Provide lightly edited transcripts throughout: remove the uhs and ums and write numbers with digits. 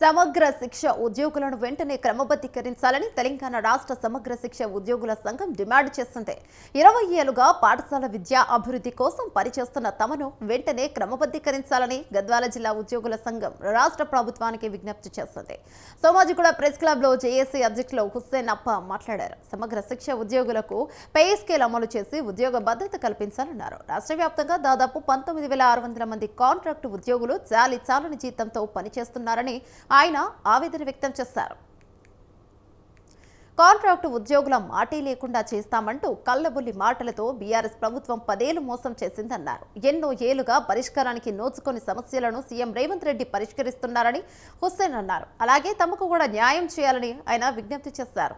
సమగ్ర శిక్ష ఉద్యోగులను వెంటనే క్రమబద్ధీకరించాలని తెలంగాణ రాష్ట్ర సమగ్ర శిక్ష ఉద్యోగుల సంఘం డిమాండ్ చేస్తుంది. 20 ఏళ్లుగా పాఠశాల విద్యా అభివృద్ధి కోసం పనిచేస్తున్న తమను వెంటనే క్రమబద్ధీకరించాలని గద్వాల జిల్లా ఉద్యోగుల సంఘం రాష్ట్ర ప్రభుత్వానికి విజ్ఞప్తి చేస్తుంది. సోమాజిగూడ ప్రెస్ క్లబ్ లో జేఏసీ అధ్యక్షులు హుస్సేన్ అప్ప మాట్లాడారు. సమగ్ర శిక్ష ఉద్యోగులకు పే స్కేల్ అమలు చేసి ఉద్యోగ భద్రత కల్పించాలన్నారు. రాష్ట్ర వ్యాప్తంగా దాదాపు 19,600 మంది కాంట్రాక్టు ఉద్యోగులు చాలని జీతంతో పనిచేస్తున్నారని ఆయన ఆవేదన వ్యక్తం చేశారు. కాంట్రాక్టు ఉద్యోగుల మాటే లేకుండా చేస్తామంటూ కల్లబుల్లి మాటలతో బీఆర్ఎస్ ప్రభుత్వం 10 ఏళ్లు మోసం చేసిందన్నారు. ఎన్నో ఏళ్లుగా పరిష్కారానికి నోచుకొని సమస్యలను సీఎం రేవంత్ రెడ్డి పరిష్కరిస్తున్నారని హుస్సేన్ అన్నారు. అలాగే తమకు కూడా న్యాయం చేయాలని ఆయన విజ్ఞప్తి చేశారు.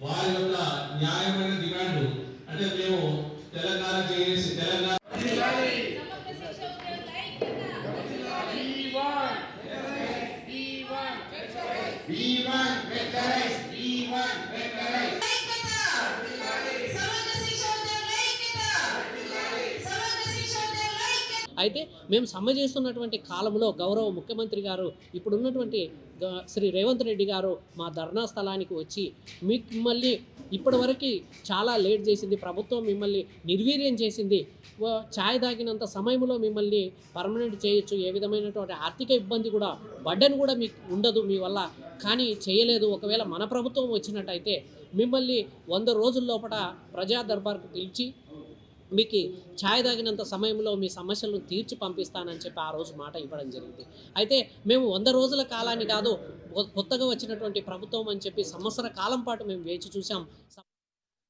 వారి యొక్క న్యాయమైన డిమాండ్ అంటే మేము తెలంగాణ చేసి తెలంగాణ అయితే మేము సమ్మె చేస్తున్నటువంటి కాలంలో గౌరవ ముఖ్యమంత్రి గారు ఇప్పుడున్నటువంటి శ్రీ రేవంత్ రెడ్డి గారు మా ధర్నా స్థలానికి వచ్చి మిమ్మల్ని ఇప్పటివరకు చాలా లేట్ చేసింది ప్రభుత్వం, మిమ్మల్ని నిర్వీర్యం చేసింది, ఛాయ్ తాగినంత సమయంలో మిమ్మల్ని పర్మనెంట్ చేయొచ్చు, ఏ విధమైనటువంటి ఆర్థిక ఇబ్బంది కూడా బడ్డను కూడా మీకు ఉండదు మీ వల్ల, కానీ చేయలేదు. ఒకవేళ మన ప్రభుత్వం వచ్చినట్టయితే మిమ్మల్ని 100 రోజుల లోపల ప్రజా దర్బార్కు పిలిచి మీకు ఛాయ్ తాగినంత సమయంలో మీ సమస్యలను తీర్చి పంపిస్తానని చెప్పి ఆ రోజు మాట ఇవ్వడం జరిగింది. అయితే మేము 100 రోజుల కాలాన్ని కాదు, కొత్తగా వచ్చినటువంటి ప్రభుత్వం అని చెప్పి సంవత్సర కాలం పాటు మేము వేచి చూసాం.